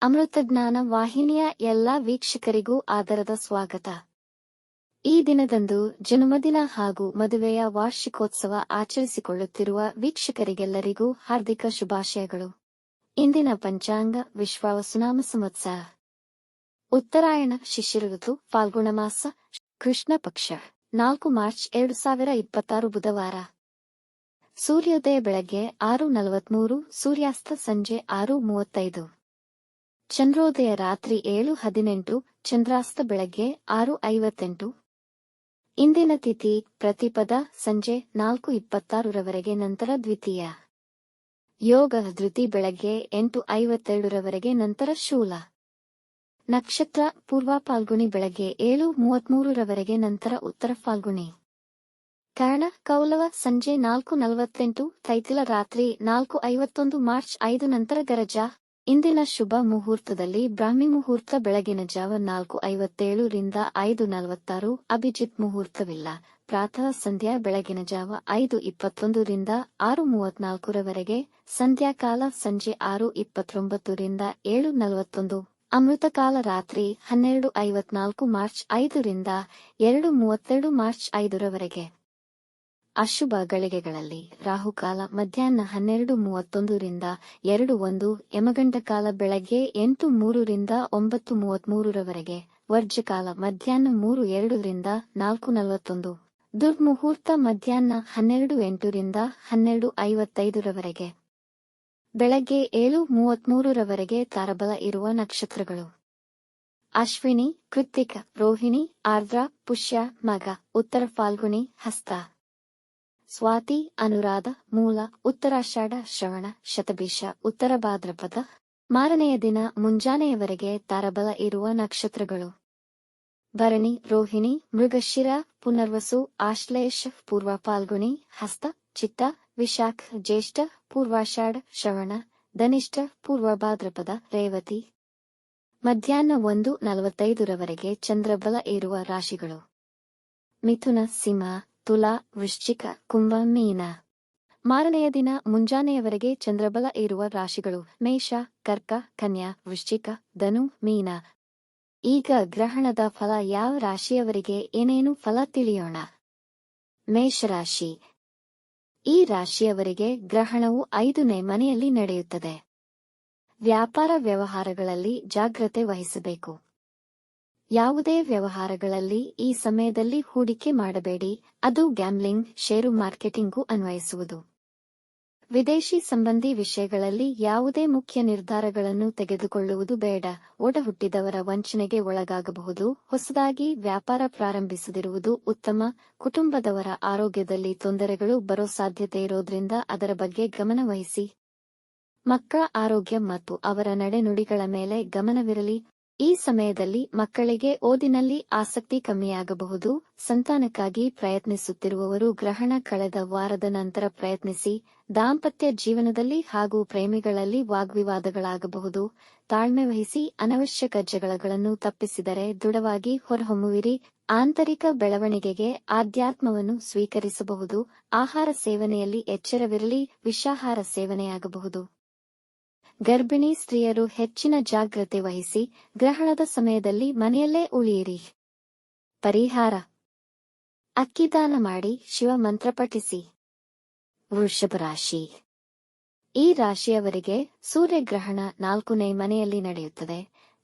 ಅಮೃತಜ್ಞಾನ ವಾಹಿನಿಯ ಎಲ್ಲಾ ವೀಕ್ಷಕರಿಗೂ ಆದರದ ಸ್ವಾಗತ. ಈ ದಿನದಂದು ಜನ್ಮದಿನ ಹಾಗೂ ಮದುವೆಯ ವಾರ್ಷಿಕೋತ್ಸವ ಆಚರಿಸಿಕೊಳ್ಳುತ್ತಿರುವ ವೀಕ್ಷಕರಿಗೆಲ್ಲರಿಗೂ ಹಾರ್ದಿಕ ಶುಭಾಶಯಗಳು. ಇಂದಿನ ಪಂಚಾಂಗ ವಿಶ್ವಾವಸುನಾಮ ಸಂವತ್ಸರ ಉತ್ತರಾಯಣ ಶಿಶಿರ ಋತು ಫಾಲ್ಗುಣ ಮಾಸ ಕೃಷ್ಣ ಪಕ್ಷ 4 ಮಾರ್ಚ್ 2026 ಬುಧವಾರ. ಸೂರ್ಯೋದಯ ಬೆಳಗ್ಗೆ 6:43, ಸೂರ್ಯಾಸ್ತ ಸಂಜೆ 6:35. ಚಂದ್ರೋದಯ ರಾತ್ರಿ 7:18, ಚಂದ್ರಾಸ್ತ ಬೆಳಗ್ಗೆ 6:58. ಇಂದಿನ ತಿಥಿ ಪ್ರತಿಪದ ಸಂಜೆ 4:26 ರವರೆಗೆ, ನಂತರ ದ್ವಿತೀಯ. ಯೋಗ ಧೃತಿ ಬೆಳಗ್ಗೆ 8:52 ರವರೆಗೆ, ನಂತರ ಶೂಲ. ನಕ್ಷತ್ರ ಪೂರ್ವ ಫಾಲ್ಗುಣಿ ಬೆಳಗ್ಗೆ 7:33 ರವರೆಗೆ, ನಂತರ ಉತ್ತರ ಫಾಲ್ಗುಣಿ. ಕರ್ಣ ಕೌಲವ ಸಂಜೆ 4:48, ತೈತಿಲ ರಾತ್ರಿ 4:51, ಮಾರ್ಚ್ 5 ನಂತರ ಗರಜ. ಇಂದಿನ ಶುಭ ಮುಹೂರ್ತದಲ್ಲಿ ಬ್ರಾಹ್ಮಿ ಮುಹೂರ್ತ ಬೆಳಗಿನ ಜಾವ 4:57 ರಿಂದ 5:46, ಅಭಿಜಿತ್ ಮುಹೂರ್ತವಿಲ್ಲ. ಪ್ರಾತಃ ಸಂಧ್ಯಾ ಬೆಳಗಿನ ಜಾವ 5:21 ರಿಂದ 6:34 ರವರೆಗೆ, ಸಂಧ್ಯಾಕಾಲ ಸಂಜೆ 6:29 ರಿಂದ 7:41, ಅಮೃತಕಾಲ ರಾತ್ರಿ 12:54, ಮಾರ್ಚ್ 5 ರಿಂದ 2:32, ಮಾರ್ಚ್ 5 ರವರೆಗೆ. ಅಶುಭ ಗಳಿಗೆಗಳಲ್ಲಿ ರಾಹುಕಾಲ ಮಧ್ಯಾಹ್ನ 12:31 ರಿಂದ 2:01, ಯಮಗಂಟಕಾಲ ಬೆಳಗ್ಗೆ 8:03 ರಿಂದ 9:33 ರವರೆಗೆ, ವರ್ಜಕಾಲ ಮಧ್ಯಾಹ್ನ 3:02 ರಿಂದ 4:41, ದುರ್ಮುಹೂರ್ತ ಮಧ್ಯಾಹ್ನ 12:08 ರಿಂದ 12:55 ರವರೆಗೆ. ಬೆಳಗ್ಗೆ 7:33 ರವರೆಗೆ ತಾರಬಲ ಇರುವ ನಕ್ಷತ್ರಗಳು: ಅಶ್ವಿನಿ, ಕೃತ್ತಿಕ, ರೋಹಿಣಿ, ಆರ್ದ್ರ, ಪುಷ್ಯ, ಮಗ, ಉತ್ತರ ಫಾಲ್ಗುಣಿ, ಹಸ್ತ, ಸ್ವಾತಿ, ಅನುರಾಧ, ಮೂಲ, ಉತ್ತರಾಷಾಢ, ಶ್ರವಣ, ಶತಭಿಷ, ಉತ್ತರ ಭಾದ್ರಪದ. ಮಾರನೆಯ ದಿನ ಮುಂಜಾನೆಯವರೆಗೆ ತಾರಬಲ ಇರುವ ನಕ್ಷತ್ರಗಳು: ಭರಣಿ, ರೋಹಿಣಿ, ಮೃಗಶಿರ, ಪುನರ್ವಸು, ಆಶ್ಲೇಷ, ಪೂರ್ವ ಫಾಲ್ಗುಣಿ, ಹಸ್ತ, ಚಿತ್ತ, ವಿಶಾಖ, ಜ್ಯೇಷ್ಠ, ಪೂರ್ವಾಷಾಢ, ಶ್ರವಣ, ಧನಿಷ್ಠ, ಪೂರ್ವ ಭಾದ್ರಪದ, ರೇವತಿ. ಮಧ್ಯಾಹ್ನ 1:45 ರವರೆಗೆ ಚಂದ್ರಬಲ ಇರುವ ರಾಶಿಗಳು: ಮಿಥುನ, ಸಿಂಹ, ತುಲಾ, ವೃಶ್ಚಿಕ, ಕುಂಭ, ಮೀನ. ಮಾರನೆಯ ದಿನ ಮುಂಜಾನೆಯವರೆಗೆ ಚಂದ್ರಬಲ ಇರುವ ರಾಶಿಗಳು: ಮೇಷ, ಕರ್ಕ, ಕನ್ಯಾ, ವೃಶ್ಚಿಕ, ಧನು, ಮೀನ. ಈಗ ಗ್ರಹಣದ ಫಲ ಯಾವ ರಾಶಿಯವರಿಗೆ ಏನೇನು ಫಲ ತಿಳಿಯೋಣ. ಮೇಷರಾಶಿ. ಈ ರಾಶಿಯವರಿಗೆ ಗ್ರಹಣವು 5ನೇ ಮನೆಯಲ್ಲಿ ನಡೆಯುತ್ತದೆ. ವ್ಯಾಪಾರ ವ್ಯವಹಾರಗಳಲ್ಲಿ ಜಾಗ್ರತೆ ವಹಿಸಬೇಕು. ಯಾವುದೇ ವ್ಯವಹಾರಗಳಲ್ಲಿ ಈ ಸಮಯದಲ್ಲಿ ಹೂಡಿಕೆ ಮಾಡಬೇಡಿ, ಅದು ಗ್ಯಾಮ್ಲಿಂಗ್, ಷೇರು ಮಾರ್ಕೆಟಿಂಗ್ಗೂ ಅನ್ವಯಿಸುವುದು. ವಿದೇಶಿ ಸಂಬಂಧಿ ವಿಷಯಗಳಲ್ಲಿ ಯಾವುದೇ ಮುಖ್ಯ ನಿರ್ಧಾರಗಳನ್ನು ತೆಗೆದುಕೊಳ್ಳುವುದು ಬೇಡ. ಒಡಹುಟ್ಟಿದವರ ವಂಚನೆಗೆ ಒಳಗಾಗಬಹುದು. ಹೊಸದಾಗಿ ವ್ಯಾಪಾರ ಪ್ರಾರಂಭಿಸದಿರುವುದು ಉತ್ತಮ. ಕುಟುಂಬದವರ ಆರೋಗ್ಯದಲ್ಲಿ ತೊಂದರೆಗಳು ಬರೋ ಸಾಧ್ಯತೆ ಇರೋದ್ರಿಂದ ಅದರ ಬಗ್ಗೆ ಗಮನ ವಹಿಸಿ. ಮಕ್ಕಳ ಆರೋಗ್ಯ ಮತ್ತು ಅವರ ನಡೆನುಡಿಗಳ ಮೇಲೆ ಗಮನವಿರಲಿ. ಈ ಸಮಯದಲ್ಲಿ ಮಕ್ಕಳಿಗೆ ಓದಿನಲ್ಲಿ ಆಸಕ್ತಿ ಕಮ್ಮಿಯಾಗಬಹುದು. ಸಂತಾನಕ್ಕಾಗಿ ಪ್ರಯತ್ನಿಸುತ್ತಿರುವವರು ಗ್ರಹಣ ಕಳೆದ ವಾರದ ನಂತರ ಪ್ರಯತ್ನಿಸಿ. ದಾಂಪತ್ಯ ಜೀವನದಲ್ಲಿ ಹಾಗೂ ಪ್ರೇಮಿಗಳಲ್ಲಿ ವಾಗ್ವಿವಾದಗಳಾಗಬಹುದು. ತಾಳ್ಮೆ ವಹಿಸಿ ಅನವಶ್ಯಕ ಜಗಳಗಳನ್ನು ತಪ್ಪಿಸಿದರೆ ದೃಢವಾಗಿ ಹೊರಹೊಮ್ಮುವಿರಿ. ಆಂತರಿಕ ಬೆಳವಣಿಗೆಗೆ ಆಧ್ಯಾತ್ಮವನ್ನು ಸ್ವೀಕರಿಸಬಹುದು. ಆಹಾರ ಸೇವನೆಯಲ್ಲಿ ಎಚ್ಚರವಿರಲಿ, ವಿಷಾಹಾರ ಸೇವನೆಯಾಗಬಹುದು. ಗರ್ಭಿಣಿ ಸ್ತ್ರೀಯರು ಹೆಚ್ಚಿನ ಜಾಗ್ರತೆ ವಹಿಸಿ. ಗ್ರಹಣದ ಸಮಯದಲ್ಲಿ ಮನೆಯಲ್ಲೇ ಉಳಿಯಿರಿ. ಪರಿಹಾರ: ಅಕ್ಕಿದಾನ ಮಾಡಿ, ಶಿವ ಮಂತ್ರ ಪಠಿಸಿ. ವೃಷಭ ರಾಶಿ. ಈ ರಾಶಿಯವರಿಗೆ ಸೂರ್ಯಗ್ರಹಣ 4ನೇ ಮನೆಯಲ್ಲಿ ನಡೆಯುತ್ತದೆ.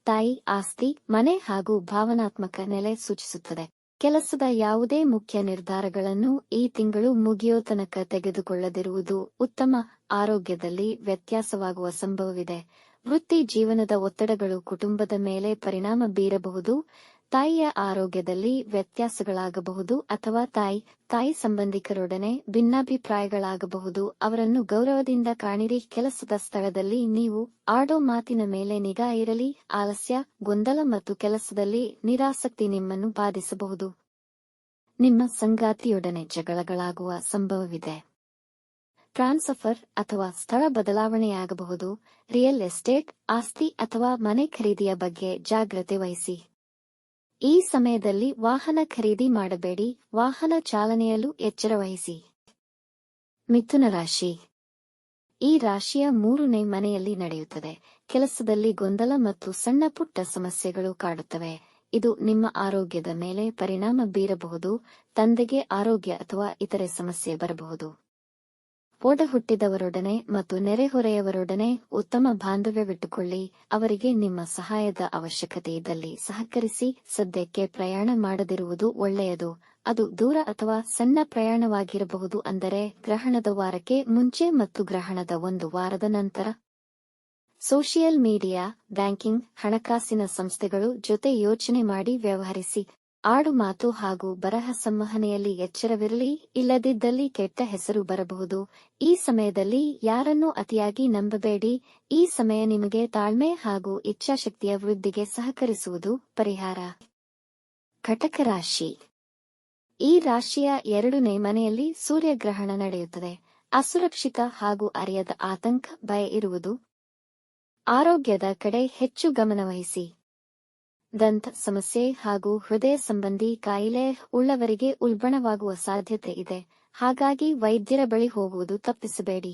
ತಾಯಿ, ಆಸ್ತಿ, ಮನೆ ಹಾಗೂ ಭಾವನಾತ್ಮಕ ನೆಲೆ ಸೂಚಿಸುತ್ತದೆ. ಕೆಲಸದ ಯಾವುದೇ ಮುಖ್ಯ ನಿರ್ಧಾರಗಳನ್ನು ಈ ತಿಂಗಳು ಮುಗಿಯೋ ತನಕ ತೆಗೆದುಕೊಳ್ಳದಿರುವುದು ಉತ್ತಮ. ಆರೋಗ್ಯದಲ್ಲಿ ವ್ಯತ್ಯಾಸವಾಗುವ ಸಂಭವವಿದೆ. ವೃತ್ತಿ ಜೀವನದ ಒತ್ತಡಗಳು ಕುಟುಂಬದ ಮೇಲೆ ಪರಿಣಾಮ ಬೀರಬಹುದು. ತಾಯಿಯ ಆರೋಗ್ಯದಲ್ಲಿ ವ್ಯತ್ಯಾಸಗಳಾಗಬಹುದು ಅಥವಾ ತಾಯಿ ಸಂಬಂಧಿಕರೊಡನೆ ಭಿನ್ನಾಭಿಪ್ರಾಯಗಳಾಗಬಹುದು. ಅವರನ್ನು ಗೌರವದಿಂದ ಕಾಣಿರಿ. ಕೆಲಸದ ಸ್ಥಳದಲ್ಲಿ ನೀವು ಆಡೋ ಮಾತಿನ ಮೇಲೆ ನಿಗಾ ಇರಲಿ. ಆಲಸ್ಯ, ಗೊಂದಲ ಮತ್ತು ಕೆಲಸದಲ್ಲಿ ನಿರಾಸಕ್ತಿ ನಿಮ್ಮನ್ನು ಬಾಧಿಸಬಹುದು. ನಿಮ್ಮ ಸಂಗಾತಿಯೊಡನೆ ಜಗಳಗಳಾಗುವ ಸಂಭವವಿದೆ. ಟ್ರಾನ್ಸ್ಫರ್ ಅಥವಾ ಸ್ಥಳ ಬದಲಾವಣೆಯಾಗಬಹುದು. ರಿಯಲ್ ಎಸ್ಟೇಟ್, ಆಸ್ತಿ ಅಥವಾ ಮನೆ ಖರೀದಿಯ ಬಗ್ಗೆ ಜಾಗ್ರತೆ ವಹಿಸಿ. ಈ ಸಮಯದಲ್ಲಿ ವಾಹನ ಖರೀದಿ ಮಾಡಬೇಡಿ. ವಾಹನ ಚಾಲನೆಯಲ್ಲೂ ಎಚ್ಚರ ವಹಿಸಿ. ಮಿಥುನ ರಾಶಿ. ಈ ರಾಶಿಯ 3ನೇ ಮನೆಯಲ್ಲಿ ನಡೆಯುತ್ತದೆ. ಕೆಲಸದಲ್ಲಿ ಗೊಂದಲ ಮತ್ತು ಸಣ್ಣ ಪುಟ್ಟ ಸಮಸ್ಯೆಗಳು ಕಾಡುತ್ತವೆ. ಇದು ನಿಮ್ಮ ಆರೋಗ್ಯದ ಮೇಲೆ ಪರಿಣಾಮ ಬೀರಬಹುದು. ತಂದೆಗೆ ಆರೋಗ್ಯ ಅಥವಾ ಇತರೆ ಸಮಸ್ಯೆ ಬರಬಹುದು. ಒಡ ಹುಟ್ಟಿದವರೊಡನೆ ಮತ್ತು ನೆರೆಹೊರೆಯವರೊಡನೆ ಉತ್ತಮ ಬಾಂಧವ್ಯವಿಟ್ಟುಕೊಳ್ಳಿ. ಅವರಿಗೆ ನಿಮ್ಮ ಸಹಾಯದ ಅವಶ್ಯಕತೆ ಇದ್ದಲ್ಲಿ ಸಹಕರಿಸಿ. ಸದ್ಯಕ್ಕೆ ಪ್ರಯಾಣ ಮಾಡದಿರುವುದು ಒಳ್ಳೆಯದು. ಅದು ದೂರ ಅಥವಾ ಸಣ್ಣ ಪ್ರಯಾಣವಾಗಿರಬಹುದು, ಅಂದರೆ ಗ್ರಹಣದ ವಾರಕ್ಕೆ ಮುಂಚೆ ಮತ್ತು ಗ್ರಹಣದ 1 ವಾರದ ನಂತರ. ಸೋಷಿಯಲ್ ಮೀಡಿಯಾ, ಬ್ಯಾಂಕಿಂಗ್, ಹಣಕಾಸಿನ ಸಂಸ್ಥೆಗಳು ಜೊತೆ ಯೋಚನೆ ಮಾಡಿ ವ್ಯವಹರಿಸಿ. ಆಡು ಮಾತು ಹಾಗೂ ಬರಹ ಸಂವಹನೆಯಲ್ಲಿ ಎಚ್ಚರವಿರಲಿ, ಇಲ್ಲದಿದ್ದಲ್ಲಿ ಕೆಟ್ಟ ಹೆಸರು ಬರಬಹುದು. ಈ ಸಮಯದಲ್ಲಿ ಯಾರನ್ನೂ ಅತಿಯಾಗಿ ನಂಬಬೇಡಿ. ಈ ಸಮಯ ನಿಮಗೆ ತಾಳ್ಮೆ ಹಾಗೂ ಇಚ್ಛಾಶಕ್ತಿಯ ವೃದ್ಧಿಗೆ ಸಹಕರಿಸುವುದು ಪರಿಹಾರ. ಕಟಕ ರಾಶಿ. ಈ ರಾಶಿಯ 2ನೇ ಮನೆಯಲ್ಲಿ ಸೂರ್ಯಗ್ರಹಣ ನಡೆಯುತ್ತದೆ. ಅಸುರಕ್ಷಿತ ಹಾಗೂ ಅರಿಯದ ಆತಂಕ, ಭಯ ಇರುವುದು. ಆರೋಗ್ಯದ ಕಡೆ ಹೆಚ್ಚು ಗಮನವಹಿಸಿ. ದಂತ ಸಮಸ್ಯೆ ಹಾಗೂ ಹೃದಯ ಸಂಬಂಧಿ ಕಾಯಿಲೆ ಉಳ್ಳವರಿಗೆ ಉಲ್ಬಣವಾಗುವ ಸಾಧ್ಯತೆ ಇದೆ. ಹಾಗಾಗಿ ವೈದ್ಯರ ಬಳಿ ಹೋಗುವುದು ತಪ್ಪಿಸಬೇಡಿ.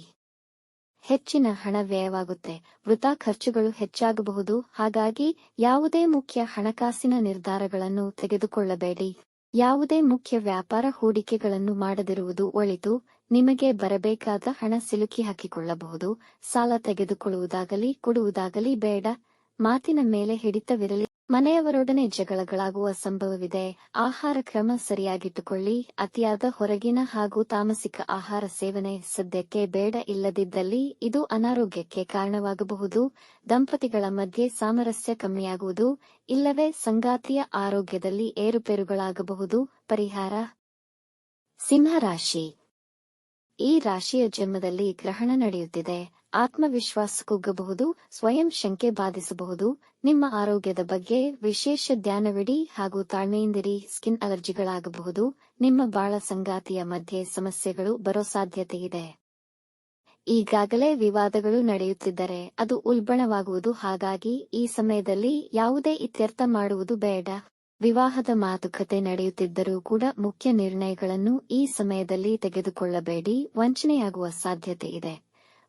ಹೆಚ್ಚಿನ ಹಣ ವ್ಯಯವಾಗುತ್ತೆ. ವೃಥಾ ಖರ್ಚುಗಳು ಹೆಚ್ಚಾಗಬಹುದು. ಹಾಗಾಗಿ ಯಾವುದೇ ಮುಖ್ಯ ಹಣಕಾಸಿನ ನಿರ್ಧಾರಗಳನ್ನು ತೆಗೆದುಕೊಳ್ಳಬೇಡಿ. ಯಾವುದೇ ಮುಖ್ಯ ವ್ಯಾಪಾರ ಹೂಡಿಕೆಗಳನ್ನು ಮಾಡದಿರುವುದು ಒಳಿತು. ನಿಮಗೆ ಬರಬೇಕಾದ ಹಣ ಸಿಲುಕಿ ಹಾಕಿಕೊಳ್ಳಬಹುದು. ಸಾಲ ತೆಗೆದುಕೊಳ್ಳುವುದಾಗಲಿ ಕೊಡುವುದಾಗಲಿ ಬೇಡ. ಮಾತಿನ ಮೇಲೆ ಹಿಡಿತವಿರಲಿ. ಮನೆಯವರೊಡನೆ ಜಗಳಗಳಾಗುವ ಸಂಭವವಿದೆ. ಆಹಾರ ಕ್ರಮ ಸರಿಯಾಗಿಟ್ಟುಕೊಳ್ಳಿ. ಅತಿಯಾದ ಹೊರಗಿನ ಹಾಗೂ ತಾಮಸಿಕ ಆಹಾರ ಸೇವನೆ ಸದ್ಯಕ್ಕೆ ಬೇಡ. ಇಲ್ಲದಿದ್ದಲ್ಲಿ ಇದು ಅನಾರೋಗ್ಯಕ್ಕೆ ಕಾರಣವಾಗಬಹುದು. ದಂಪತಿಗಳ ಮಧ್ಯೆ ಸಾಮರಸ್ಯ ಕಮ್ಮಿಯಾಗುವುದು, ಇಲ್ಲವೇ ಸಂಗಾತಿಯ ಆರೋಗ್ಯದಲ್ಲಿ ಏರುಪೇರುಗಳಾಗಬಹುದು. ಪರಿಹಾರ. ಸಿಂಹರಾಶಿ. ಈ ರಾಶಿಯ ಜನ್ಮದಲ್ಲಿ ಗ್ರಹಣ ನಡೆಯುತ್ತಿದೆ. ಆತ್ಮವಿಶ್ವಾಸ ಕುಗ್ಗಬಹುದು. ಸ್ವಯಂ ಶಂಕೆ ಬಾಧಿಸಬಹುದು. ನಿಮ್ಮ ಆರೋಗ್ಯದ ಬಗ್ಗೆ ವಿಶೇಷ ಧ್ಯಾನವಿಡಿ ಹಾಗೂ ತಾಳ್ಮೆಯಿಂದಿರಿ. ಸ್ಕಿನ್ ಅಲರ್ಜಿಗಳಾಗಬಹುದು. ನಿಮ್ಮ ಬಾಳ ಸಂಗಾತಿಯ ಮಧ್ಯೆ ಸಮಸ್ಯೆಗಳು ಬರೋ ಸಾಧ್ಯತೆ ಇದೆ. ಈಗಾಗಲೇ ವಿವಾದಗಳು ನಡೆಯುತ್ತಿದ್ದರೆ ಅದು ಉಲ್ಬಣವಾಗುವುದು. ಹಾಗಾಗಿ ಈ ಸಮಯದಲ್ಲಿ ಯಾವುದೇ ಇತ್ಯರ್ಥ ಮಾಡುವುದು ಬೇಡ. ವಿವಾಹದ ಮಾತುಕತೆ ನಡೆಯುತ್ತಿದ್ದರೂ ಕೂಡ ಮುಖ್ಯ ನಿರ್ಣಯಗಳನ್ನು ಈ ಸಮಯದಲ್ಲಿ ತೆಗೆದುಕೊಳ್ಳಬೇಡಿ. ವಂಚನೆಯಾಗುವ ಸಾಧ್ಯತೆ ಇದೆ.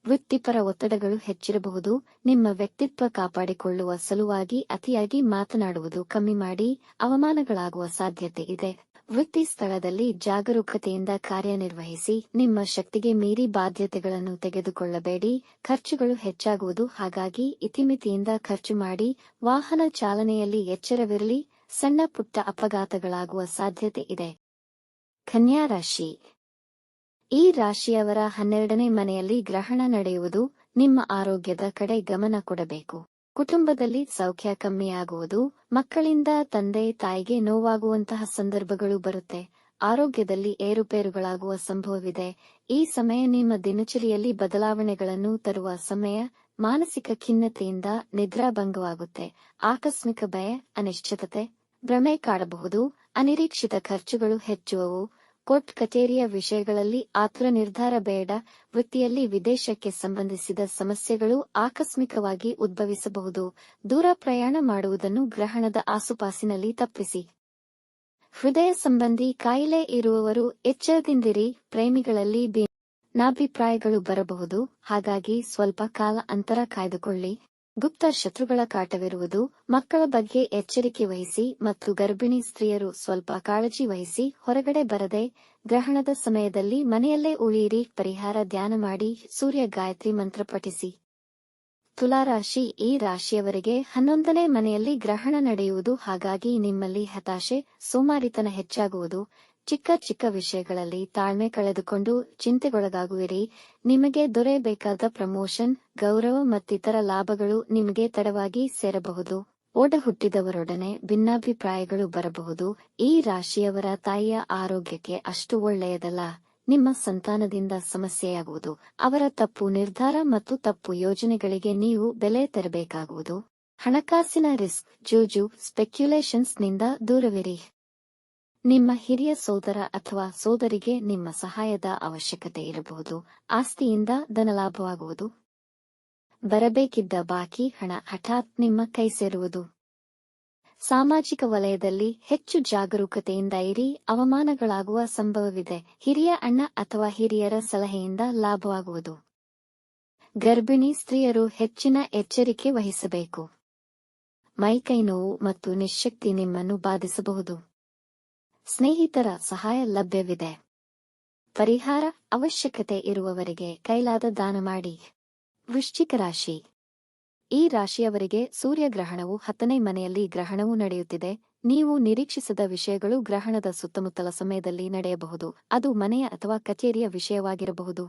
ವೃತ್ತಿಪರ ಒತ್ತಡಗಳು ಹೆಚ್ಚಿರಬಹುದು. ನಿಮ್ಮ ವ್ಯಕ್ತಿತ್ವ ಕಾಪಾಡಿಕೊಳ್ಳುವ ಸಲುವಾಗಿ ಅತಿಯಾಗಿ ಮಾತನಾಡುವುದು ಕಮ್ಮಿ ಮಾಡಿ. ಅವಮಾನಗಳಾಗುವ ಸಾಧ್ಯತೆ ಇದೆ. ವೃತ್ತಿ ಸ್ಥಳದಲ್ಲಿ ಜಾಗರೂಕತೆಯಿಂದ ಕಾರ್ಯನಿರ್ವಹಿಸಿ. ನಿಮ್ಮ ಶಕ್ತಿಗೆ ಮೀರಿ ಬಾಧ್ಯತೆಗಳನ್ನು ತೆಗೆದುಕೊಳ್ಳಬೇಡಿ. ಖರ್ಚುಗಳು ಹೆಚ್ಚಾಗುವುದು. ಹಾಗಾಗಿ ಇತಿಮಿತಿಯಿಂದ ಖರ್ಚು ಮಾಡಿ. ವಾಹನ ಚಾಲನೆಯಲ್ಲಿ ಎಚ್ಚರವಿರಲಿ. ಸಣ್ಣ ಪುಟ್ಟ ಅಪಘಾತಗಳಾಗುವ ಸಾಧ್ಯತೆ ಇದೆ. ಕನ್ಯಾ ರಾಶಿ. ಈ ರಾಶಿಯವರ 12ನೇ ಮನೆಯಲ್ಲಿ ಗ್ರಹಣ ನಡೆಯುವುದು. ನಿಮ್ಮ ಆರೋಗ್ಯದ ಕಡೆ ಗಮನ ಕೊಡಬೇಕು. ಕುಟುಂಬದಲ್ಲಿ ಸೌಖ್ಯ ಕಮ್ಮಿಯಾಗುವುದು. ಮಕ್ಕಳಿಂದ ತಂದೆ ತಾಯಿಗೆ ನೋವಾಗುವಂತಹ ಸಂದರ್ಭಗಳು ಬರುತ್ತೆ. ಆರೋಗ್ಯದಲ್ಲಿ ಏರುಪೇರುಗಳಾಗುವ ಸಂಭವವಿದೆ. ಈ ಸಮಯ ನಿಮ್ಮ ದಿನಚರಿಯಲ್ಲಿ ಬದಲಾವಣೆಗಳನ್ನು ತರುವ ಸಮಯ. ಮಾನಸಿಕ ಖಿನ್ನತೆಯಿಂದ ನಿದ್ರಾಭಂಗವಾಗುತ್ತೆ. ಆಕಸ್ಮಿಕ ಭಯ, ಅನಿಶ್ಚಿತತೆ, ಭ್ರಮೆ ಕಾಡಬಹುದು. ಅನಿರೀಕ್ಷಿತ ಖರ್ಚುಗಳು ಹೆಚ್ಚುವವು. ಕೋರ್ಟ್ ಕಚೇರಿಯ ವಿಷಯಗಳಲ್ಲಿ ಆತುರ ನಿರ್ಧಾರ ಬೇಡ. ವೃತ್ತಿಯಲ್ಲಿ ವಿದೇಶಕ್ಕೆ ಸಂಬಂಧಿಸಿದ ಸಮಸ್ಯೆಗಳು ಆಕಸ್ಮಿಕವಾಗಿ ಉದ್ಭವಿಸಬಹುದು. ದೂರ ಪ್ರಯಾಣ ಮಾಡುವುದನ್ನು ಗ್ರಹಣದ ಆಸುಪಾಸಿನಲ್ಲಿ ತಪ್ಪಿಸಿ. ಹೃದಯ ಸಂಬಂಧಿ ಕಾಯಿಲೆ ಇರುವವರು ಎಚ್ಚರದಿಂದಿರಿ. ಪ್ರೇಮಿಗಳಲ್ಲಿ ಭಿನ್ನಾಭಿಪ್ರಾಯಗಳು ಬರಬಹುದು. ಹಾಗಾಗಿ ಸ್ವಲ್ಪ ಕಾಲ ಅಂತರ ಕಾಯ್ದುಕೊಳ್ಳಿ. ಗುಪ್ತ ಶತ್ರುಗಳ ಕಾಟವಿರುವುದು. ಮಕ್ಕಳ ಬಗ್ಗೆ ಎಚ್ಚರಿಕೆ ವಹಿಸಿ ಮತ್ತು ಗರ್ಭಿಣಿ ಸ್ತ್ರೀಯರು ಸ್ವಲ್ಪ ಕಾಳಜಿ ವಹಿಸಿ. ಹೊರಗಡೆ ಬರದೆ ಗ್ರಹಣದ ಸಮಯದಲ್ಲಿ ಮನೆಯಲ್ಲೇ ಉಳಿಯಿರಿ. ಪರಿಹಾರ. ಧ್ಯಾನ ಮಾಡಿ. ಸೂರ್ಯ ಗಾಯತ್ರಿ ಮಂತ್ರ ಪಠಿಸಿ. ತುಲಾರಾಶಿ. ಈ ರಾಶಿಯವರಿಗೆ 11ನೇ ಮನೆಯಲ್ಲಿ ಗ್ರಹಣ ನಡೆಯುವುದು. ಹಾಗಾಗಿ ನಿಮ್ಮಲ್ಲಿ ಹತಾಶೆ, ಸೋಮಾರಿತನ ಹೆಚ್ಚಾಗುವುದು. ಚಿಕ್ಕ ಚಿಕ್ಕ ವಿಷಯಗಳಲ್ಲಿ ತಾಳ್ಮೆ ಕಳೆದುಕೊಂಡು ಚಿಂತೆಗೊಳಗಾಗುವಿರಿ. ನಿಮಗೆ ದೊರೆಯಬೇಕಾದ ಪ್ರಮೋಷನ್, ಗೌರವ ಮತ್ತಿತರ ಲಾಭಗಳು ನಿಮಗೆ ತಡವಾಗಿ ಸೇರಬಹುದು. ಒಡ ಹುಟ್ಟಿದವರೊಡನೆ ಭಿನ್ನಾಭಿಪ್ರಾಯಗಳು ಬರಬಹುದು. ಈ ರಾಶಿಯವರ ತಾಯಿಯ ಆರೋಗ್ಯಕ್ಕೆ ಅಷ್ಟು ಒಳ್ಳೆಯದಲ್ಲ. ನಿಮ್ಮ ಸಂತಾನದಿಂದ ಸಮಸ್ಯೆಯಾಗುವುದು. ಅವರ ತಪ್ಪು ನಿರ್ಧಾರ ಮತ್ತು ತಪ್ಪು ಯೋಜನೆಗಳಿಗೆ ನೀವು ಬೆಲೆ ತೆರಬೇಕಾಗುವುದು. ಹಣಕಾಸಿನ ರಿಸ್ಕ್, ಜೂಜು, ಸ್ಪೆಕ್ಯುಲೇಷನ್ಸ್ನಿಂದ ದೂರವಿರಿ. ನಿಮ್ಮ ಹಿರಿಯ ಸೋದರ ಅಥವಾ ಸೋದರಿಗೆ ನಿಮ್ಮ ಸಹಾಯದ ಅವಶ್ಯಕತೆ ಇರಬಹುದು. ಆಸ್ತಿಯಿಂದ ಧನಲಾಭವಾಗುವುದು. ಬರಬೇಕಿದ್ದ ಬಾಕಿ ಹಣ ಹಠಾತ್ ನಿಮ್ಮ ಕೈ ಸೇರುವುದು. ಸಾಮಾಜಿಕ ವಲಯದಲ್ಲಿ ಹೆಚ್ಚು ಜಾಗರೂಕತೆಯಿಂದ ಇರಿ. ಅವಮಾನಗಳಾಗುವ ಸಂಭವವಿದೆ. ಹಿರಿಯ ಅಣ್ಣ ಅಥವಾ ಹಿರಿಯರ ಸಲಹೆಯಿಂದ ಲಾಭವಾಗುವುದು. ಗರ್ಭಿಣಿ ಸ್ತ್ರೀಯರು ಹೆಚ್ಚಿನ ಎಚ್ಚರಿಕೆ ವಹಿಸಬೇಕು. ಮೈಕೈ ನೋವು ಮತ್ತು ನಿಶ್ಶಕ್ತಿ ನಿಮ್ಮನ್ನು ಬಾಧಿಸಬಹುದು. ಸ್ನೇಹಿತರ ಸಹಾಯ ಲಭ್ಯವಿದೆ. ಪರಿಹಾರ: ಅವಶ್ಯಕತೆ ಇರುವವರಿಗೆ ಕೈಲಾದ ದಾನ ಮಾಡಿ. ವೃಶ್ಚಿಕ ರಾಶಿ. ಈ ರಾಶಿಯವರಿಗೆ ಸೂರ್ಯಗ್ರಹಣವು 10ನೇ ಮನೆಯಲ್ಲಿ ಗ್ರಹಣವು ನಡೆಯುತ್ತಿದೆ. ನೀವು ನಿರೀಕ್ಷಿಸದ ವಿಷಯಗಳು ಗ್ರಹಣದ ಸುತ್ತಮುತ್ತಲ ಸಮಯದಲ್ಲಿ ನಡೆಯಬಹುದು. ಅದು ಮನೆಯ ಅಥವಾ ಕಚೇರಿಯ ವಿಷಯವಾಗಿರಬಹುದು.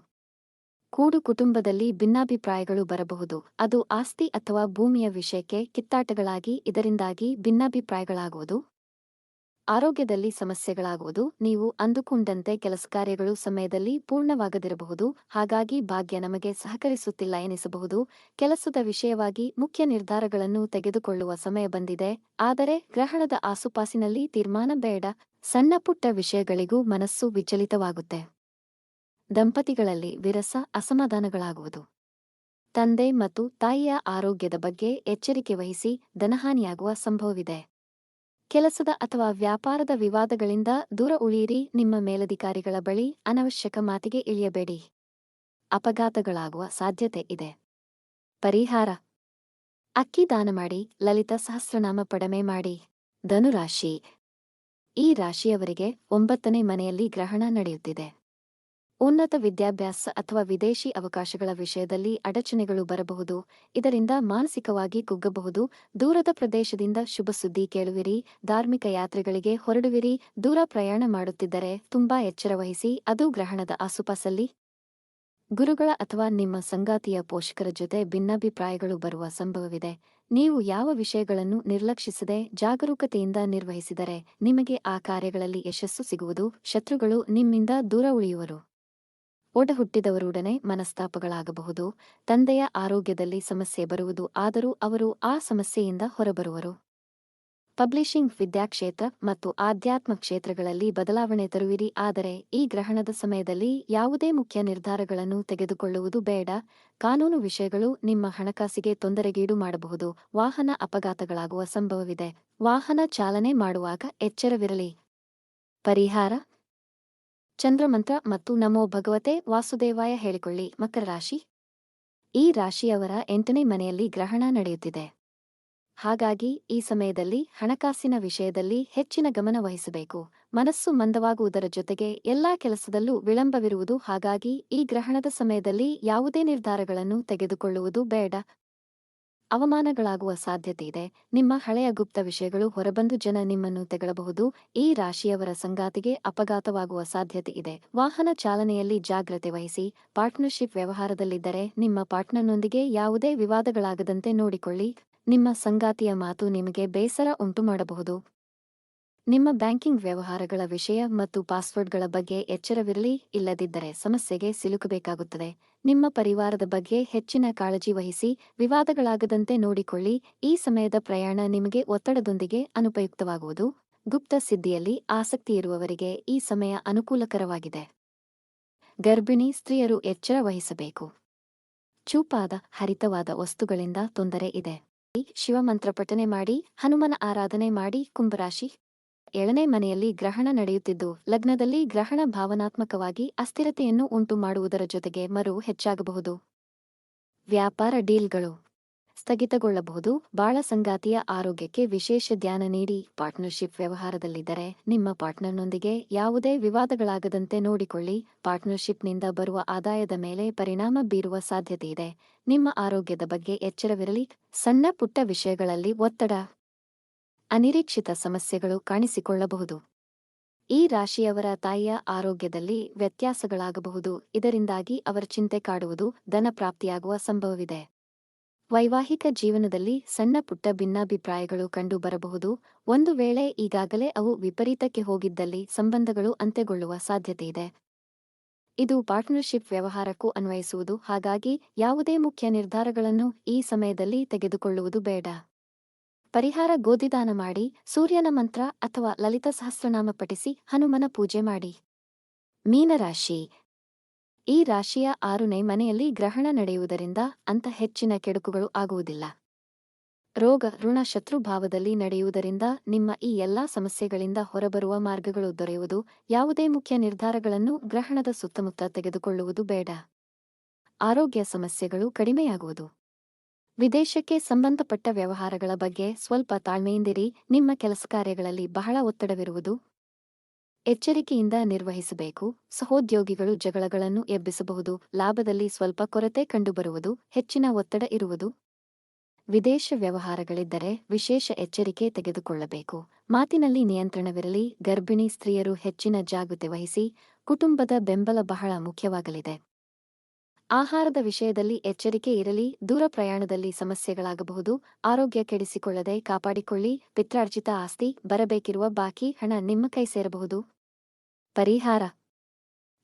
ಕೂಡು ಕುಟುಂಬದಲ್ಲಿ ಭಿನ್ನಾಭಿಪ್ರಾಯಗಳು ಬರಬಹುದು. ಅದು ಆಸ್ತಿ ಅಥವಾ ಭೂಮಿಯ ವಿಷಯಕ್ಕೆ ಕಿತ್ತಾಟಗಳಾಗಿ ಇದರಿಂದಾಗಿ ಭಿನ್ನಾಭಿಪ್ರಾಯಗಳಾಗುವುದು. ಆರೋಗ್ಯದಲ್ಲಿ ಸಮಸ್ಯೆಗಳಾಗುವುದು. ನೀವು ಅಂದುಕೊಂಡಂತೆ ಕೆಲಸ ಕಾರ್ಯಗಳು ಸಮಯದಲ್ಲಿ ಪೂರ್ಣವಾಗದಿರಬಹುದು. ಹಾಗಾಗಿ ಭಾಗ್ಯ ನಮಗೆ ಸಹಕರಿಸುತ್ತಿಲ್ಲ ಎನಿಸಬಹುದು. ಕೆಲಸದ ವಿಷಯವಾಗಿ ಮುಖ್ಯ ನಿರ್ಧಾರಗಳನ್ನು ತೆಗೆದುಕೊಳ್ಳುವ ಸಮಯ ಬಂದಿದೆ. ಆದರೆ ಗ್ರಹಣದ ಆಸುಪಾಸಿನಲ್ಲಿ ತೀರ್ಮಾನ ಬೇಡ. ಸಣ್ಣ ಪುಟ್ಟ ವಿಷಯಗಳಿಗೂ ಮನಸ್ಸು ವಿಚಲಿತವಾಗುತ್ತೆ. ದಂಪತಿಗಳಲ್ಲಿ ವಿರಸ, ಅಸಮಾಧಾನಗಳಾಗುವುದು. ತಂದೆ ಮತ್ತು ತಾಯಿಯ ಆರೋಗ್ಯದ ಬಗ್ಗೆ ಎಚ್ಚರಿಕೆ ವಹಿಸಿ. ಧನಹಾನಿಯಾಗುವ ಸಂಭವವಿದೆ. ಕೆಲಸದ ಅಥವಾ ವ್ಯಾಪಾರದ ವಿವಾದಗಳಿಂದ ದೂರ ಉಳಿಯಿರಿ. ನಿಮ್ಮ ಮೇಲಧಿಕಾರಿಗಳ ಬಳಿ ಅನವಶ್ಯಕ ಮಾತಿಗೆ ಇಳಿಯಬೇಡಿ. ಅಪಘಾತಗಳಾಗುವ ಸಾಧ್ಯತೆ ಇದೆ. ಪರಿಹಾರ: ಅಕ್ಕಿ ದಾನ ಮಾಡಿ. ಲಲಿತ ಸಹಸ್ರನಾಮ ಪಡಮೆ ಮಾಡಿ. ಧನುರಾಶಿ. ಈ ರಾಶಿಯವರಿಗೆ 9ನೇ ಮನೆಯಲ್ಲಿ ಗ್ರಹಣ ನಡೆಯುತ್ತಿದೆ. ಉನ್ನತ ವಿದ್ಯಾಭ್ಯಾಸ ಅಥವಾ ವಿದೇಶಿ ಅವಕಾಶಗಳ ವಿಷಯದಲ್ಲಿ ಅಡಚಣೆಗಳು ಬರಬಹುದು. ಇದರಿಂದ ಮಾನಸಿಕವಾಗಿ ಕುಗ್ಗಬಹುದು. ದೂರದ ಪ್ರದೇಶದಿಂದ ಶುಭ ಸುದ್ದಿ ಕೇಳುವಿರಿ. ಧಾರ್ಮಿಕ ಯಾತ್ರೆಗಳಿಗೆ ಹೊರಡುವಿರಿ. ದೂರ ಪ್ರಯಾಣ ಮಾಡುತ್ತಿದ್ದರೆ ತುಂಬಾ ಎಚ್ಚರ ವಹಿಸಿ. ಅದು ಗ್ರಹಣದ ಆಸುಪಾಸಲ್ಲಿ. ಗುರುಗಳ ಅಥವಾ ನಿಮ್ಮ ಸಂಗಾತಿಯ ಪೋಷಕರ ಜೊತೆ ಭಿನ್ನಾಭಿಪ್ರಾಯಗಳು ಬರುವ ಸಂಭವವಿದೆ. ನೀವು ಯಾವ ವಿಷಯಗಳನ್ನು ನಿರ್ಲಕ್ಷಿಸದೆ ಜಾಗರೂಕತೆಯಿಂದ ನಿರ್ವಹಿಸಿದರೆ ನಿಮಗೆ ಆ ಕಾರ್ಯಗಳಲ್ಲಿ ಯಶಸ್ಸು ಸಿಗುವುದು. ಶತ್ರುಗಳು ನಿಮ್ಮಿಂದ ದೂರ ಉಳಿಯುವರು. ಒಡ ಹುಟ್ಟಿದವರೊಡನೆ ಮನಸ್ತಾಪಗಳಾಗಬಹುದು. ತಂದೆಯ ಆರೋಗ್ಯದಲ್ಲಿ ಸಮಸ್ಯೆ ಬರುವುದು. ಆದರೂ ಅವರು ಆ ಸಮಸ್ಯೆಯಿಂದ ಹೊರಬರುವರು. ಪಬ್ಲಿಷಿಂಗ್, ವಿದ್ಯಾಕ್ಷೇತ್ರ ಮತ್ತು ಆಧ್ಯಾತ್ಮ ಕ್ಷೇತ್ರಗಳಲ್ಲಿ ಬದಲಾವಣೆ ತರುವಿರಿ. ಆದರೆ ಈ ಗ್ರಹಣದ ಸಮಯದಲ್ಲಿ ಯಾವುದೇ ಮುಖ್ಯ ನಿರ್ಧಾರಗಳನ್ನು ತೆಗೆದುಕೊಳ್ಳುವುದು ಬೇಡ. ಕಾನೂನು ವಿಷಯಗಳು ನಿಮ್ಮ ಹಣಕಾಸಿಗೆ ತೊಂದರೆಗೀಡು ಮಾಡಬಹುದು. ವಾಹನ ಅಪಘಾತಗಳಾಗುವ ಸಂಭವವಿದೆ. ವಾಹನ ಚಾಲನೆ ಮಾಡುವಾಗ ಎಚ್ಚರವಿರಲಿ. ಪರಿಹಾರ: ಚಂದ್ರಮಂತ್ರ ಮತ್ತು ನಮೋ ಭಗವತೆ ವಾಸುದೇವಾಯ ಹೇಳಿಕೊಳ್ಳಿ. ಮಕರ ರಾಶಿ. ಈ ರಾಶಿಯವರ 8ನೇ ಮನೆಯಲ್ಲಿ ಗ್ರಹಣ ನಡೆಯುತ್ತಿದೆ. ಹಾಗಾಗಿ ಈ ಸಮಯದಲ್ಲಿ ಹಣಕಾಸಿನ ವಿಷಯದಲ್ಲಿ ಹೆಚ್ಚಿನ ಗಮನ ವಹಿಸಬೇಕು. ಮನಸ್ಸು ಮಂದವಾಗುವುದರ ಜೊತೆಗೆ ಎಲ್ಲಾ ಕೆಲಸದಲ್ಲೂ ವಿಳಂಬವಿರುವುದು. ಹಾಗಾಗಿ ಈ ಗ್ರಹಣದ ಸಮಯದಲ್ಲಿ ಯಾವುದೇ ನಿರ್ಧಾರಗಳನ್ನು ತೆಗೆದುಕೊಳ್ಳುವುದು ಬೇಡ. ಅವಮಾನಗಳಾಗುವ ಸಾಧ್ಯತೆಯಿದೆ. ನಿಮ್ಮ ಹಳೆಯ ಗುಪ್ತ ವಿಷಯಗಳು ಹೊರಬಂದು ಜನ ನಿಮ್ಮನ್ನು ತೆಗಳಬಹುದು. ಈ ರಾಶಿಯವರ ಸಂಗಾತಿಗೆ ಅಪಘಾತವಾಗುವ ಸಾಧ್ಯತೆ ಇದೆ. ವಾಹನ ಚಾಲನೆಯಲ್ಲಿ ಜಾಗ್ರತೆ ವಹಿಸಿ. ಪಾರ್ಟ್ನರ್ಶಿಪ್ ವ್ಯವಹಾರದಲ್ಲಿದ್ದರೆ ನಿಮ್ಮ ಪಾರ್ಟ್ನರ್ನೊಂದಿಗೆ ಯಾವುದೇ ವಿವಾದಗಳಾಗದಂತೆ ನೋಡಿಕೊಳ್ಳಿ. ನಿಮ್ಮ ಸಂಗಾತಿಯ ಮಾತು ನಿಮಗೆ ಬೇಸರ ಉಂಟುಮಾಡಬಹುದು. ನಿಮ್ಮ ಬ್ಯಾಂಕಿಂಗ್ ವ್ಯವಹಾರಗಳ ವಿಷಯ ಮತ್ತು ಪಾಸ್ವರ್ಡ್ಗಳ ಬಗ್ಗೆ ಎಚ್ಚರವಿರಲಿ. ಇಲ್ಲದಿದ್ದರೆ ಸಮಸ್ಯೆಗೆ ಸಿಲುಕಬೇಕಾಗುತ್ತದೆ. ನಿಮ್ಮ ಪರಿವಾರದ ಬಗ್ಗೆ ಹೆಚ್ಚಿನ ಕಾಳಜಿ ವಹಿಸಿ. ವಿವಾದಗಳಾಗದಂತೆ ನೋಡಿಕೊಳ್ಳಿ. ಈ ಸಮಯದ ಪ್ರಯಾಣ ನಿಮಗೆ ಒತ್ತಡದೊಂದಿಗೆ ಅನುಪಯುಕ್ತವಾಗುವುದು. ಗುಪ್ತ ಸಿದ್ಧಿಯಲ್ಲಿ ಆಸಕ್ತಿಯಿರುವವರಿಗೆ ಈ ಸಮಯ ಅನುಕೂಲಕರವಾಗಿದೆ. ಗರ್ಭಿಣಿ ಸ್ತ್ರೀಯರು ಎಚ್ಚರ ವಹಿಸಬೇಕು. ಚೂಪಾದ, ಹರಿತವಾದ ವಸ್ತುಗಳಿಂದ ತೊಂದರೆ ಇದೆ. ಶಿವಮಂತ್ರ ಪಠನೆ ಮಾಡಿ. ಹನುಮನ ಆರಾಧನೆ ಮಾಡಿ. ಕುಂಭರಾಶಿ. 7ನೇ ಮನೆಯಲ್ಲಿ ಗ್ರಹಣ ನಡೆಯುತ್ತಿದ್ದು ಲಗ್ನದಲ್ಲಿ ಗ್ರಹಣ ಭಾವನಾತ್ಮಕವಾಗಿ ಅಸ್ಥಿರತೆಯನ್ನು ಉಂಟು ಮಾಡುವುದರ ಜೊತೆಗೆ ಮರು ಹೆಚ್ಚಾಗಬಹುದು. ವ್ಯಾಪಾರ ಡೀಲ್ಗಳು ಸ್ಥಗಿತಗೊಳ್ಳಬಹುದು. ಬಾಳ ಸಂಗಾತಿಯ ಆರೋಗ್ಯಕ್ಕೆ ವಿಶೇಷ ಧ್ಯಾನ ನೀಡಿ. ಪಾರ್ಟ್ನರ್ಶಿಪ್ ವ್ಯವಹಾರದಲ್ಲಿದ್ದರೆ ನಿಮ್ಮ ಪಾರ್ಟ್ನರ್ನೊಂದಿಗೆ ಯಾವುದೇ ವಿವಾದಗಳಾಗದಂತೆ ನೋಡಿಕೊಳ್ಳಿ. ಪಾರ್ಟ್ನರ್ಶಿಪ್ನಿಂದ ಬರುವ ಆದಾಯದ ಮೇಲೆ ಪರಿಣಾಮ ಬೀರುವ ಸಾಧ್ಯತೆಯಿದೆ. ನಿಮ್ಮ ಆರೋಗ್ಯದ ಬಗ್ಗೆ ಎಚ್ಚರವಿರಲಿ. ಸಣ್ಣ ಪುಟ್ಟ ವಿಷಯಗಳಲ್ಲಿ ಒತ್ತಡ, ಅನಿರೀಕ್ಷಿತ ಸಮಸ್ಯೆಗಳು ಕಾಣಿಸಿಕೊಳ್ಳಬಹುದು. ಈ ರಾಶಿಯವರ ತಾಯಿಯ ಆರೋಗ್ಯದಲ್ಲಿ ವ್ಯತ್ಯಾಸಗಳಾಗಬಹುದು. ಇದರಿಂದಾಗಿ ಅವರ ಚಿಂತೆ ಕಾಡುವುದು. ಧನ ಪ್ರಾಪ್ತಿಯಾಗುವ ಸಂಭವವಿದೆ. ವೈವಾಹಿಕ ಜೀವನದಲ್ಲಿ ಸಣ್ಣ ಪುಟ್ಟ ಭಿನ್ನಾಭಿಪ್ರಾಯಗಳು ಕಂಡು ಬರಬಹುದು. ಒಂದು ವೇಳೆ ಈಗಾಗಲೇ ಅವು ವಿಪರೀತಕ್ಕೆ ಹೋಗಿದ್ದಲ್ಲಿ ಸಂಬಂಧಗಳು ಅಂತ್ಯಗೊಳ್ಳುವ ಸಾಧ್ಯತೆಯಿದೆ. ಇದು ಪಾರ್ಟ್ನರ್ಶಿಪ್ ವ್ಯವಹಾರಕ್ಕೂ ಅನ್ವಯಿಸುವುದು. ಹಾಗಾಗಿ ಯಾವುದೇ ಮುಖ್ಯ ನಿರ್ಧಾರಗಳನ್ನು ಈ ಸಮಯದಲ್ಲಿ ತೆಗೆದುಕೊಳ್ಳುವುದು ಬೇಡ. ಪರಿಹಾರ: ಗೋಧಿದಾನ ಮಾಡಿ. ಸೂರ್ಯನ ಮಂತ್ರ ಅಥವಾ ಲಲಿತ ಸಹಸ್ರನಾಮ ಪಠಿಸಿ. ಹನುಮನ ಪೂಜೆ ಮಾಡಿ. ಮೀನರಾಶಿ. ಈ ರಾಶಿಯ 6ನೇ ಮನೆಯಲ್ಲಿ ಗ್ರಹಣ ನಡೆಯುವುದರಿಂದ ಅಂಥ ಹೆಚ್ಚಿನ ಕೆಡುಕುಗಳು ಆಗುವುದಿಲ್ಲ. ರೋಗ, ಋಣ, ಶತ್ರುಭಾವದಲ್ಲಿ ನಡೆಯುವುದರಿಂದ ನಿಮ್ಮ ಈ ಎಲ್ಲಾ ಸಮಸ್ಯೆಗಳಿಂದ ಹೊರಬರುವ ಮಾರ್ಗಗಳು ದೊರೆಯುವುದು. ಯಾವುದೇ ಮುಖ್ಯ ನಿರ್ಧಾರಗಳನ್ನು ಗ್ರಹಣದ ಸುತ್ತಮುತ್ತ ತೆಗೆದುಕೊಳ್ಳುವುದು ಬೇಡ. ಆರೋಗ್ಯ ಸಮಸ್ಯೆಗಳು ಕಡಿಮೆಯಾಗುವುದು. ವಿದೇಶಕ್ಕೆ ಸಂಬಂಧಪಟ್ಟ ವ್ಯವಹಾರಗಳ ಬಗ್ಗೆ ಸ್ವಲ್ಪ ತಾಳ್ಮೆಯಿಂದಿರಿ. ನಿಮ್ಮ ಕೆಲಸ ಕಾರ್ಯಗಳಲ್ಲಿ ಬಹಳ ಒತ್ತಡವಿರುವುದು. ಎಚ್ಚರಿಕೆಯಿಂದ ನಿರ್ವಹಿಸಬೇಕು. ಸಹೋದ್ಯೋಗಿಗಳು ಜಗಳಗಳನ್ನು ಎಬ್ಬಿಸಬಹುದು. ಲಾಭದಲ್ಲಿ ಸ್ವಲ್ಪ ಕೊರತೆ ಕಂಡುಬರುವುದು. ಹೆಚ್ಚಿನ ಒತ್ತಡ ಇರುವುದು. ವಿದೇಶ ವ್ಯವಹಾರಗಳಿದ್ದರೆ ವಿಶೇಷ ಎಚ್ಚರಿಕೆ ತೆಗೆದುಕೊಳ್ಳಬೇಕು. ಮಾತಿನಲ್ಲಿ ನಿಯಂತ್ರಣವಿರಲಿ. ಗರ್ಭಿಣಿ ಸ್ತ್ರೀಯರು ಹೆಚ್ಚಿನ ಜಾಗೃತೆ ವಹಿಸಿ. ಕುಟುಂಬದ ಬೆಂಬಲ ಬಹಳ ಮುಖ್ಯವಾಗಲಿದೆ. ಆಹಾರದ ವಿಷಯದಲ್ಲಿ ಎಚ್ಚರಿಕೆ ಇರಲಿ. ದೂರ ಪ್ರಯಾಣದಲ್ಲಿ ಸಮಸ್ಯೆಗಳಾಗಬಹುದು. ಆರೋಗ್ಯ ಕೆಡಿಸಿಕೊಳ್ಳದೆ ಕಾಪಾಡಿಕೊಳ್ಳಿ. ಪಿತ್ರಾರ್ಜಿತ ಆಸ್ತಿ, ಬರಬೇಕಿರುವ ಬಾಕಿ ಹಣ ನಿಮ್ಮ ಕೈ ಸೇರಬಹುದು. ಪರಿಹಾರ: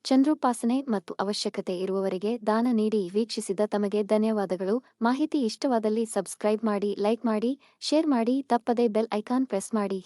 ಚಂದ್ರೋಪಾಸನೆ ಮತ್ತು ಅವಶ್ಯಕತೆ ಇರುವವರಿಗೆ ದಾನ ನೀಡಿ. ವೀಕ್ಷಿಸಿದ ತಮಗೆ ಧನ್ಯವಾದಗಳು. ಮಾಹಿತಿ ಇಷ್ಟವಾದಲ್ಲಿ ಸಬ್ಸ್ಕ್ರೈಬ್ ಮಾಡಿ, ಲೈಕ್ ಮಾಡಿ, ಶೇರ್ ಮಾಡಿ. ತಪ್ಪದೇ ಬೆಲ್ ಐಕಾನ್ ಪ್ರೆಸ್ ಮಾಡಿ.